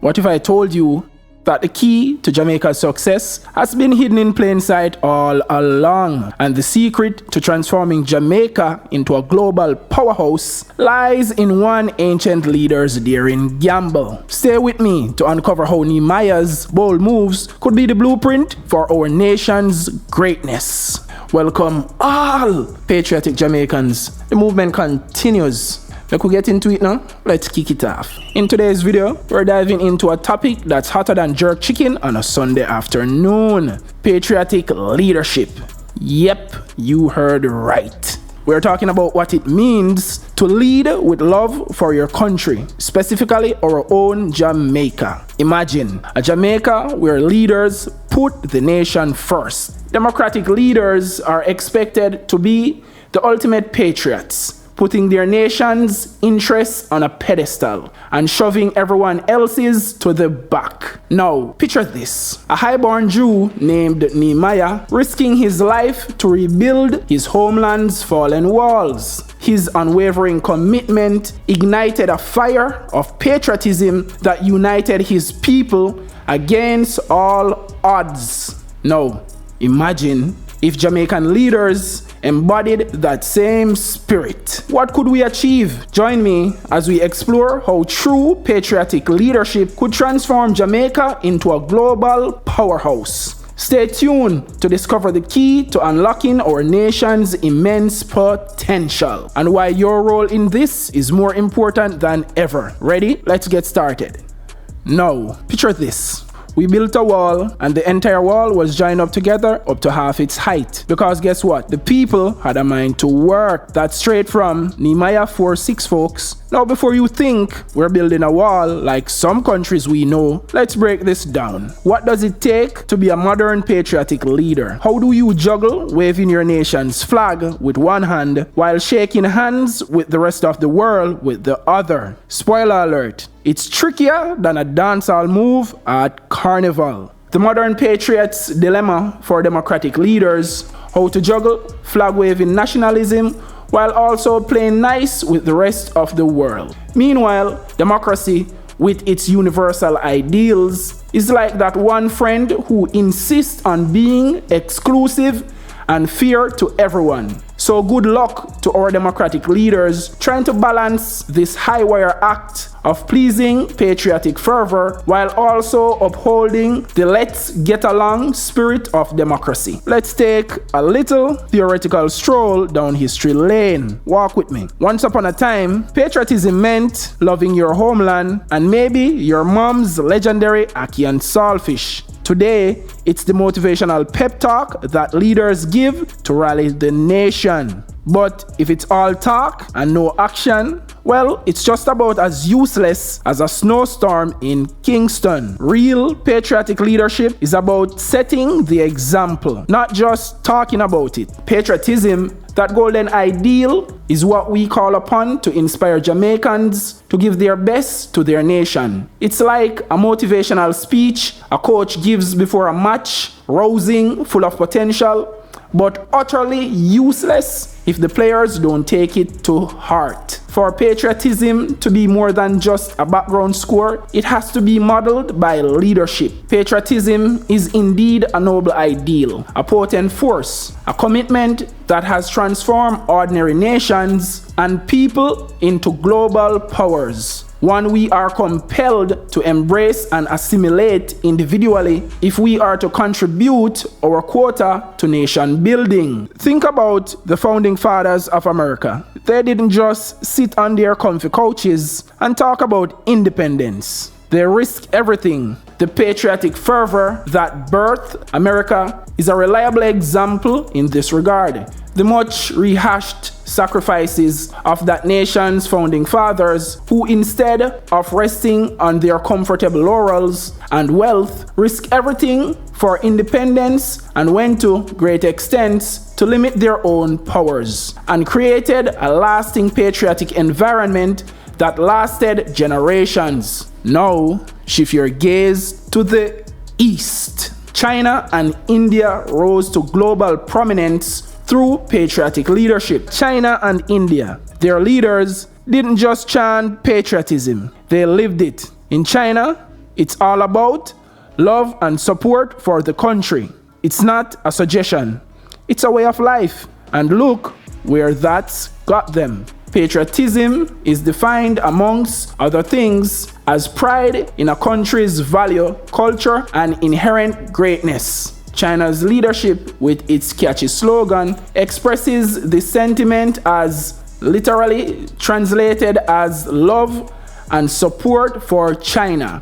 What if I told you that the key to Jamaica's success has been hidden in plain sight all along, and the secret to transforming Jamaica into a global powerhouse lies in one ancient leader's daring gamble? Stay with me to uncover how Nehemiah's bold moves could be the blueprint for our nation's greatness. Welcome all patriotic Jamaicans. The movement continues. Let's get into it now. Let's kick it off. In today's video, we're diving into a topic that's hotter than jerk chicken on a Sunday afternoon. Patriotic leadership. Yep, you heard right. We're talking about what it means to lead with love for your country, specifically our own Jamaica. Imagine a Jamaica where leaders put the nation first. Democratic leaders are expected to be the ultimate patriots, putting their nation's interests on a pedestal and shoving everyone else's to the back. Now, picture this. A highborn Jew named Nehemiah risking his life to rebuild his homeland's fallen walls. His unwavering commitment ignited a fire of patriotism that united his people against all odds. Now, imagine if Jamaican leaders embodied that same spirit. What could we achieve? Join me as we explore how true patriotic leadership could transform Jamaica into a global powerhouse. Stay tuned to discover the key to unlocking our nation's immense potential and why your role in this is more important than ever. Ready? Let's get started. Now, picture this. We built a wall, and the entire wall was joined up together up to half its height. Because guess what? The people had a mind to work. That's straight from Nehemiah 4:6, folks. Now, before you think we're building a wall like some countries we know, let's break this down. What does it take to be a modern patriotic leader? How do you juggle waving your nation's flag with one hand while shaking hands with the rest of the world with the other? Spoiler alert. It's trickier than a dancehall move at Carnival. The modern patriot's dilemma for democratic leaders: how to juggle flag-waving nationalism while also playing nice with the rest of the world. Meanwhile, democracy, with its universal ideals, is like that one friend who insists on being exclusive and fair to everyone. So good luck to our democratic leaders trying to balance this high-wire act of pleasing patriotic fervor while also upholding the let's get along spirit of democracy. Let's take a little theoretical stroll down history lane. Walk with me. Once upon a time, patriotism meant loving your homeland and maybe your mom's legendary ackee and saltfish. Today, it's the motivational pep talk that leaders give to rally the nation. But if it's all talk and no action, well, it's just about as useless as a snowstorm in Kingston. Real patriotic leadership is about setting the example, not just talking about it. Patriotism, that golden ideal, is what we call upon to inspire Jamaicans to give their best to their nation. It's like a motivational speech a coach gives before a match, rousing, full of potential, but utterly useless if the players don't take it to heart. For patriotism to be more than just a background score, it has to be modeled by leadership. Patriotism is indeed a noble ideal, a potent force, a commitment that has transformed ordinary nations and people into global powers. One we are compelled to embrace and assimilate individually if we are to contribute our quota to nation building. Think about the founding fathers of America. They didn't just sit on their comfy couches and talk about independence. They risked everything. The patriotic fervor that birthed America is a reliable example in this regard. The much rehashed sacrifices of that nation's founding fathers, who instead of resting on their comfortable laurels and wealth, risked everything for independence and went to great extents to limit their own powers, and created a lasting patriotic environment that lasted generations. Now, shift your gaze to the east. China and India rose to global prominence through patriotic leadership. China and India, their leaders didn't just chant patriotism, they lived it. In China, It's all about love and support for the country. It's not a suggestion. It's a way of life. And look where that's got them. Patriotism is defined, amongst other things, as pride in a country's value, culture, and inherent greatness. China's leadership, with its catchy slogan, expresses this sentiment as literally translated as love and support for China.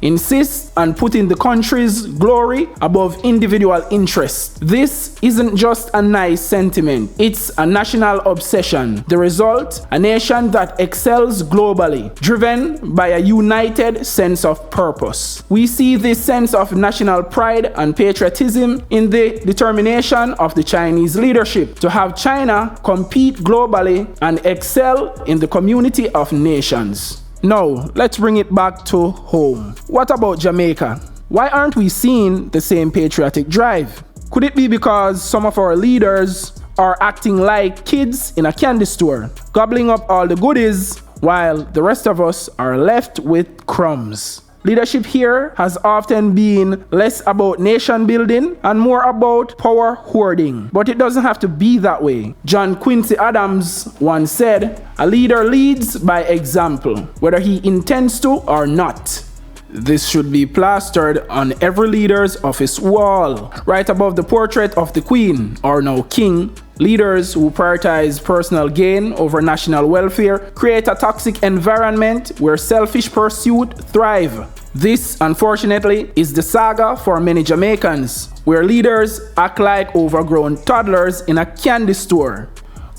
Insists on putting the country's glory above individual interests. This isn't just a nice sentiment, it's a national obsession. The result, a nation that excels globally, driven by a united sense of purpose. We see this sense of national pride and patriotism in the determination of the Chinese leadership to have China compete globally and excel in the community of nations. Now, let's bring it back to home. What about Jamaica? Why aren't we seeing the same patriotic drive? Could it be because some of our leaders are acting like kids in a candy store, gobbling up all the goodies while the rest of us are left with crumbs? Leadership here has often been less about nation building and more about power hoarding. But it doesn't have to be that way. John Quincy Adams once said, "A leader leads by example, whether he intends to or not." This should be plastered on every leader's office wall, right above the portrait of the Queen, or now King. Leaders who prioritize personal gain over national welfare create a toxic environment where selfish pursuit thrive. This, unfortunately, is the saga for many Jamaicans, where leaders act like overgrown toddlers in a candy store,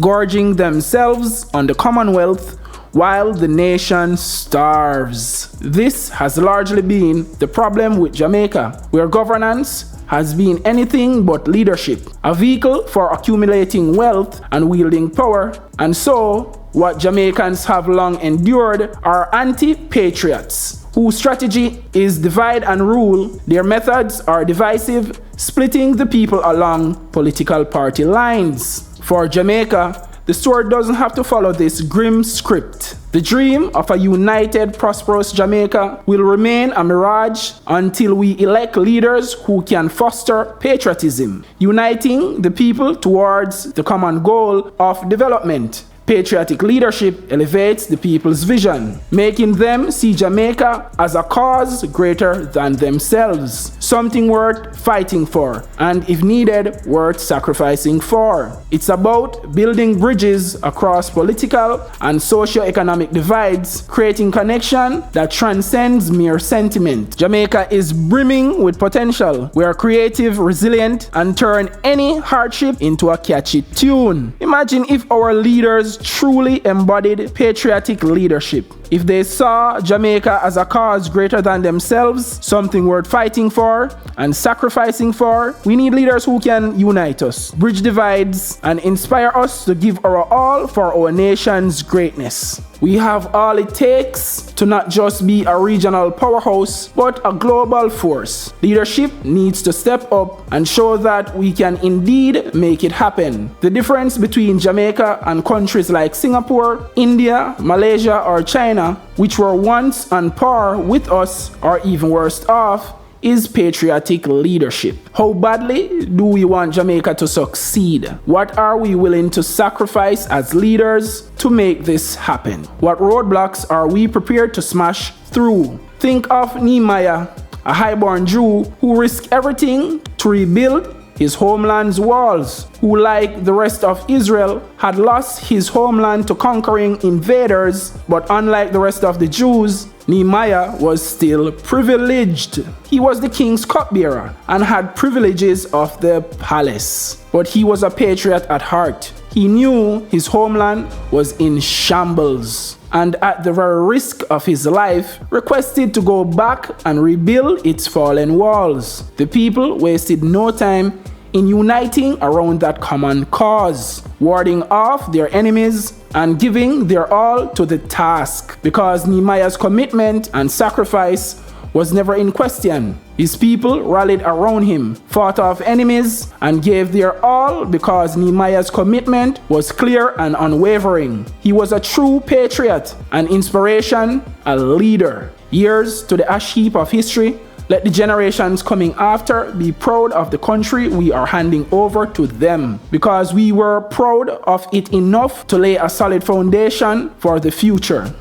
gorging themselves on the Commonwealth while the nation starves. This has largely been the problem with Jamaica, where governance has been anything but leadership, a vehicle for accumulating wealth and wielding power. And so, what Jamaicans have long endured are anti-patriots, whose strategy is divide and rule. Their methods are divisive, splitting the people along political party lines. For Jamaica, the story doesn't have to follow this grim script. The dream of a united, prosperous Jamaica will remain a mirage until we elect leaders who can foster patriotism, uniting the people towards the common goal of development. Patriotic leadership elevates the people's vision, making them see Jamaica as a cause greater than themselves, something worth fighting for, and if needed, worth sacrificing for. It's about building bridges across political and socio-economic divides, creating connection that transcends mere sentiment. Jamaica is brimming with potential. We are creative, resilient, and turn any hardship into a catchy tune. Imagine if our leaders truly embodied patriotic leadership. If they saw Jamaica as a cause greater than themselves, something worth fighting for and sacrificing for. We need leaders who can unite us, bridge divides, and inspire us to give our all for our nation's greatness. We have all it takes to not just be a regional powerhouse, but a global force. Leadership needs to step up and show that we can indeed make it happen. The difference between Jamaica and countries like Singapore, India, Malaysia, or China, which were once on par with us or even worse off, is patriotic leadership. How badly do we want Jamaica to succeed? What are we willing to sacrifice as leaders to make this happen? What roadblocks are we prepared to smash through? Think of Nehemiah, a highborn Jew who risked everything to rebuild his homeland's walls, who, like the rest of Israel, had lost his homeland to conquering invaders, but unlike the rest of the Jews, Nehemiah was still privileged. He was the king's cupbearer and had privileges of the palace, but he was a patriot at heart. He knew his homeland was in shambles, and at the very risk of his life, requested to go back and rebuild its fallen walls. The people wasted no time in uniting around that common cause, warding off their enemies and giving their all to the task, because Nehemiah's commitment and sacrifice was never in question. His people rallied around him, fought off enemies, and gave their all because Nehemiah's commitment was clear and unwavering. He was a true patriot, an inspiration, a leader. Years to the ash heap of history, let the generations coming after be proud of the country we are handing over to them, because we were proud of it enough to lay a solid foundation for the future.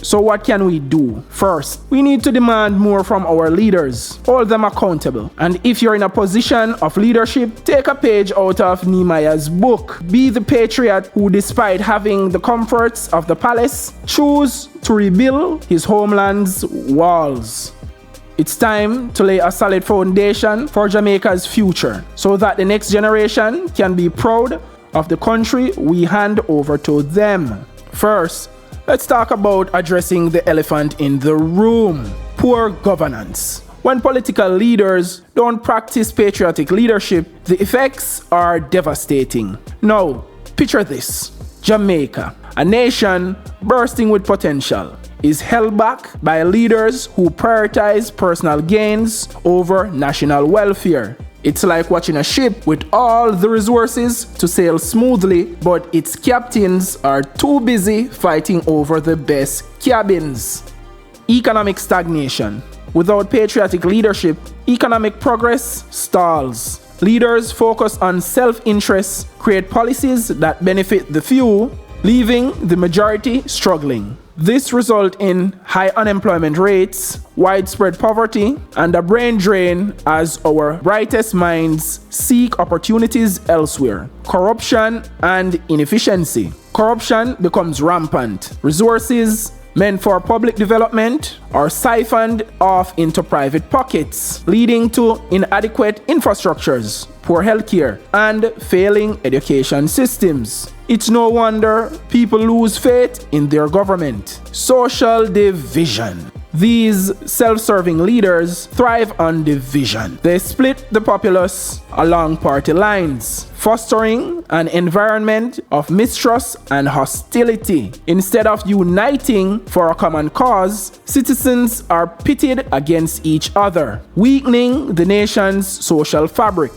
So what can we do? First, we need to demand more from our leaders. Hold them accountable. And if you're in a position of leadership, take a page out of Nehemiah's book. Be the patriot who, despite having the comforts of the palace, choose to rebuild his homeland's walls. It's time to lay a solid foundation for Jamaica's future so that the next generation can be proud of the country we hand over to them. First, let's talk about addressing the elephant in the room: poor governance. When political leaders don't practice patriotic leadership, the effects are devastating. Now, picture this: Jamaica, a nation bursting with potential, is held back by leaders who prioritize personal gains over national welfare. It's like watching a ship with all the resources to sail smoothly, but its captains are too busy fighting over the best cabins. Economic stagnation. Without patriotic leadership, economic progress stalls. Leaders focus on self-interest, create policies that benefit the few, leaving the majority struggling. This results in high unemployment rates, widespread poverty, and a brain drain as our brightest minds seek opportunities elsewhere. Corruption and inefficiency. Corruption becomes rampant. Resources meant for public development are siphoned off into private pockets, leading to inadequate infrastructures, poor healthcare, and failing education systems. It's no wonder people lose faith in their government. Social division. These self-serving leaders thrive on division. They split the populace along party lines, fostering an environment of mistrust and hostility. Instead of uniting for a common cause, citizens are pitted against each other, weakening the nation's social fabric.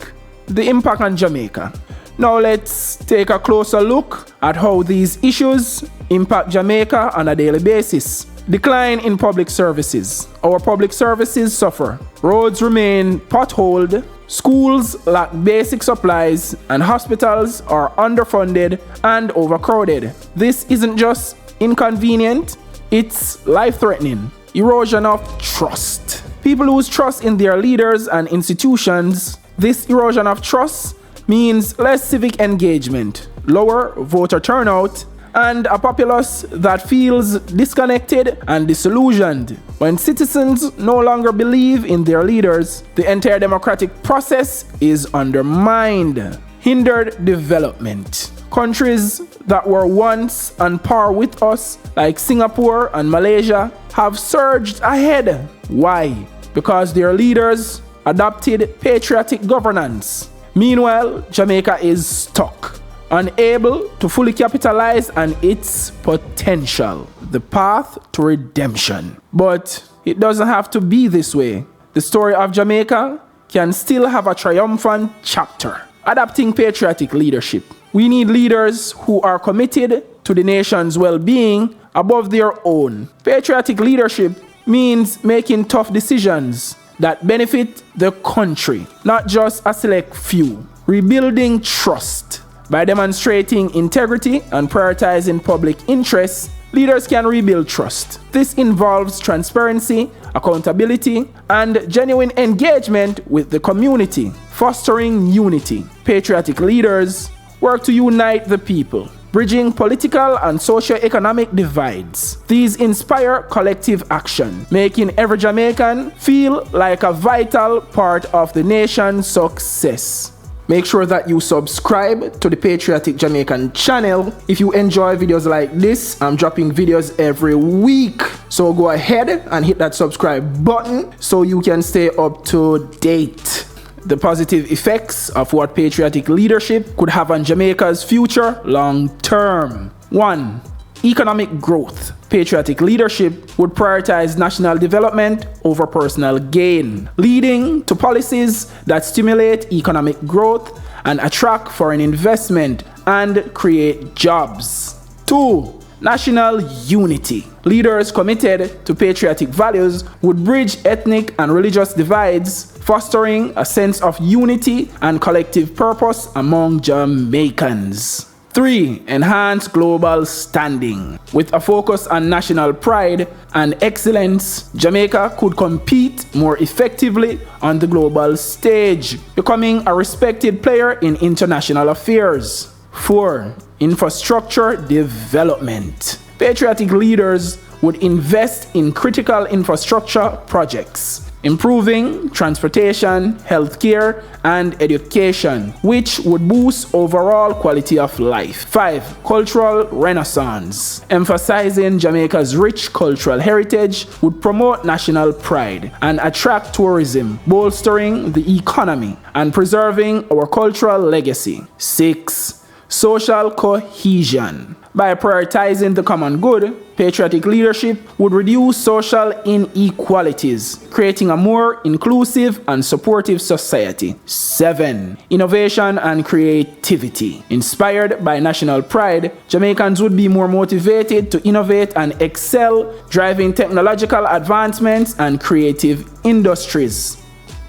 The impact on Jamaica. Now let's take a closer look at how these issues impact Jamaica on a daily basis. Decline in public services. Our public services suffer. Roads remain potholed, schools lack basic supplies, and hospitals are underfunded and overcrowded. This isn't just inconvenient, it's life-threatening. Erosion of trust. People lose trust in their leaders and institutions. This erosion of trust means less civic engagement, lower voter turnout, and a populace that feels disconnected and disillusioned. When citizens no longer believe in their leaders, the entire democratic process is undermined. Hindered development. Countries that were once on par with us, like Singapore and Malaysia, have surged ahead. Why? Because their leaders adopted patriotic governance. Meanwhile, Jamaica is stuck, unable to fully capitalize on its potential. The path to redemption. But it doesn't have to be this way. The story of Jamaica can still have a triumphant chapter. Adopting patriotic leadership. We need leaders who are committed to the nation's well-being above their own. Patriotic leadership means making tough decisions that benefit the country, not just a select few. Rebuilding trust. By demonstrating integrity and prioritizing public interests, leaders can rebuild trust. This involves transparency, accountability, and genuine engagement with the community, fostering unity. Patriotic leaders work to unite the people, bridging political and socio-economic divides. These inspire collective action, making every Jamaican feel like a vital part of the nation's success. Make sure that you subscribe to the Patriotic Jamaican channel. If you enjoy videos like this, I'm dropping videos every week. So go ahead and hit that subscribe button so you can stay up to date. The positive effects of what patriotic leadership could have on Jamaica's future long term. 1. Economic growth. Patriotic leadership would prioritize national development over personal gain, leading to policies that stimulate economic growth and attract foreign investment and create jobs. 2. National unity. Leaders committed to patriotic values would bridge ethnic and religious divides, fostering a sense of unity and collective purpose among Jamaicans. 3. Enhance global standing. With a focus on national pride and excellence, Jamaica could compete more effectively on the global stage, becoming a respected player in international affairs. 4. Infrastructure development. Patriotic leaders would invest in critical infrastructure projects, improving transportation, healthcare, and education, which would boost overall quality of life. 5. Cultural renaissance. Emphasizing Jamaica's rich cultural heritage would promote national pride and attract tourism, bolstering the economy and preserving our cultural legacy. 6. Social cohesion. By prioritizing the common good, patriotic leadership would reduce social inequalities, creating a more inclusive and supportive society. 7. Innovation and creativity. Inspired by national pride, Jamaicans would be more motivated to innovate and excel, driving technological advancements and creative industries.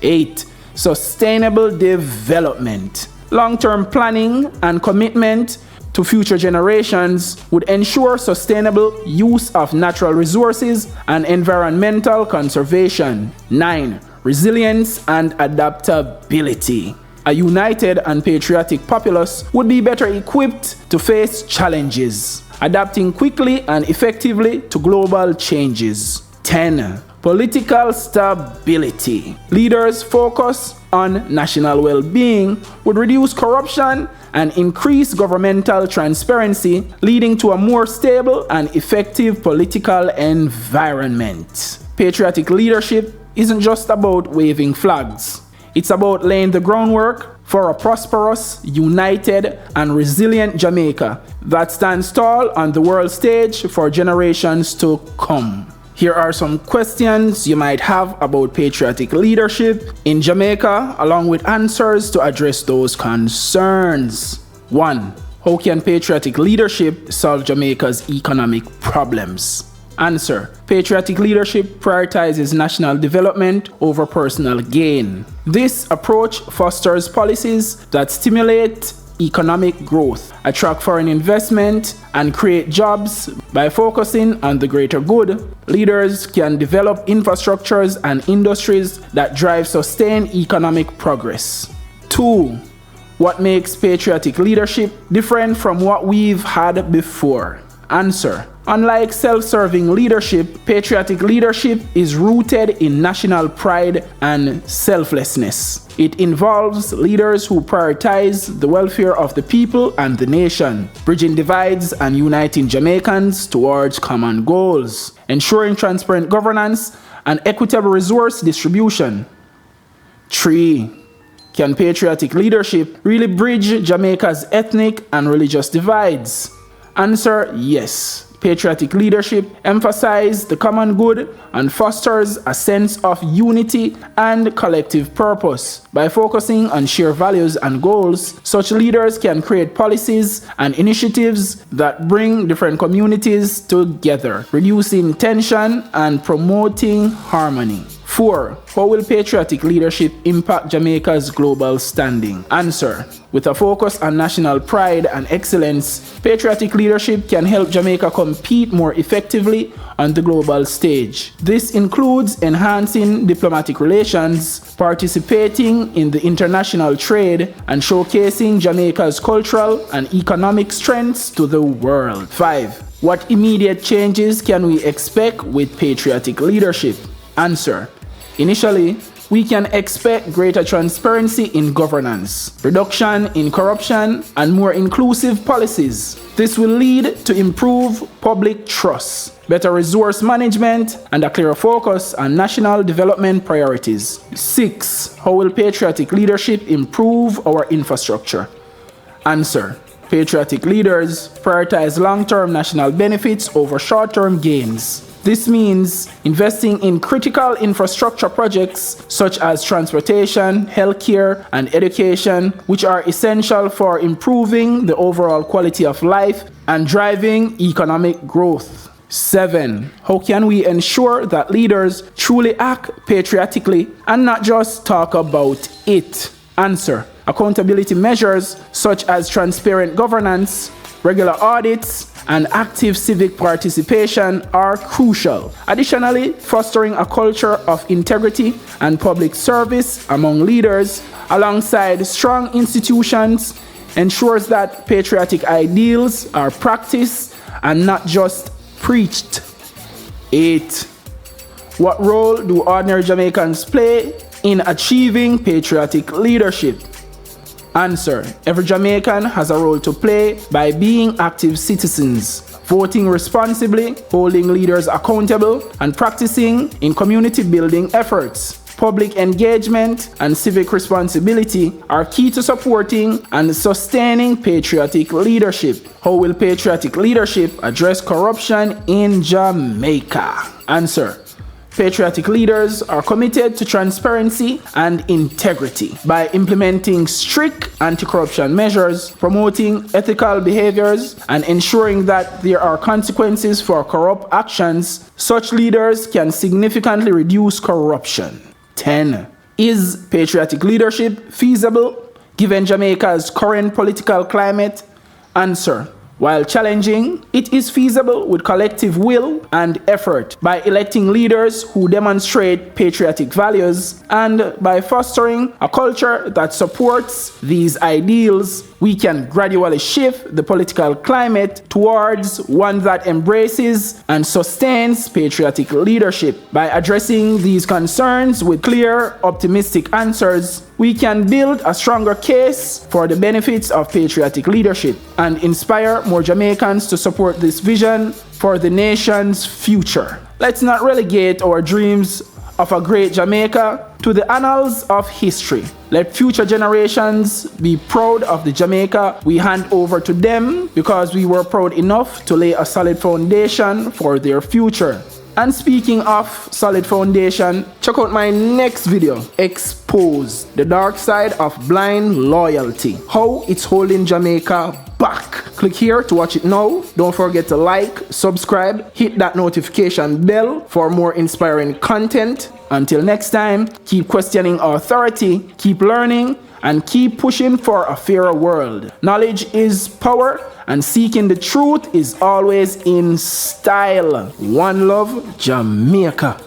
8. Sustainable development. Long-term planning and commitment to future generations would ensure sustainable use of natural resources and environmental conservation. 9. Resilience and adaptability. A united and patriotic populace would be better equipped to face challenges, adapting quickly and effectively to global changes. 10. Political stability. Leaders focus on national well-being would reduce corruption and increase governmental transparency, leading to a more stable and effective political environment. Patriotic leadership isn't just about waving flags. It's about laying the groundwork for a prosperous, united, and resilient Jamaica that stands tall on the world stage for generations to come. Here are some questions you might have about patriotic leadership in Jamaica, along with answers to address those concerns. 1. How can patriotic leadership solve Jamaica's economic problems? Answer. Patriotic leadership prioritizes national development over personal gain. This approach fosters policies that stimulate economic growth, attract foreign investment, and create jobs. By focusing on the greater good, leaders can develop infrastructures and industries that drive sustained economic progress. 2. What makes patriotic leadership different from what we've had before? Answer. Unlike self-serving leadership, patriotic leadership is rooted in national pride and selflessness. It involves leaders who prioritize the welfare of the people and the nation, bridging divides and uniting Jamaicans towards common goals, ensuring transparent governance and equitable resource distribution. 3. Can patriotic leadership really bridge Jamaica's ethnic and religious divides? Answer. Yes. Patriotic leadership emphasizes the common good and fosters a sense of unity and collective purpose. By focusing on shared values and goals, such leaders can create policies and initiatives that bring different communities together, reducing tension and promoting harmony. 4. How will patriotic leadership impact Jamaica's global standing? Answer. With a focus on national pride and excellence, patriotic leadership can help Jamaica compete more effectively on the global stage. This includes enhancing diplomatic relations, participating in the international trade, and showcasing Jamaica's cultural and economic strengths to the world. 5. What immediate changes can we expect with patriotic leadership? Answer. Initially, we can expect greater transparency in governance, reduction in corruption, and more inclusive policies. This will lead to improved public trust, better resource management, and a clearer focus on national development priorities. 6. How will patriotic leadership improve our infrastructure? Answer. Patriotic leaders prioritize long-term national benefits over short-term gains. This means investing in critical infrastructure projects such as transportation, healthcare, and education, which are essential for improving the overall quality of life and driving economic growth. 7. How can we ensure that leaders truly act patriotically and not just talk about it? Answer. Accountability measures such as transparent governance, regular audits, and active civic participation are crucial. Additionally, fostering a culture of integrity and public service among leaders alongside strong institutions ensures that patriotic ideals are practiced and not just preached. 8. What role do ordinary Jamaicans play in achieving patriotic leadership? Answer. Every Jamaican has a role to play by being active citizens, voting responsibly, holding leaders accountable, and practicing in community building efforts. Public engagement and civic responsibility are key to supporting and sustaining patriotic leadership. How will patriotic leadership address corruption in Jamaica? Answer. Patriotic leaders are committed to transparency and integrity by implementing strict anti-corruption measures, promoting ethical behaviors, and ensuring that there are consequences for corrupt actions. Such leaders can significantly reduce corruption. 10. Is patriotic leadership feasible given Jamaica's current political climate? Answer. While challenging, it is feasible with collective will and effort by electing leaders who demonstrate patriotic values and by fostering a culture that supports these ideals. We can gradually shift the political climate towards one that embraces and sustains patriotic leadership. By addressing these concerns with clear, optimistic answers, we can build a stronger case for the benefits of patriotic leadership and inspire more Jamaicans to support this vision for the nation's future. Let's not relegate our dreams of a great Jamaica to the annals of history. Let future generations be proud of the Jamaica we hand over to them because we were proud enough to lay a solid foundation for their future. And speaking of solid foundation, check out my next video, Expose the Dark Side of Blind Loyalty, how it's holding Jamaica back. Click here to watch it now. Don't forget to like, subscribe, hit that notification bell for more inspiring content. Until next time, keep questioning authority, keep learning, and keep pushing for a fairer world. Knowledge is power, and seeking the truth is always in style. One love, Jamaica.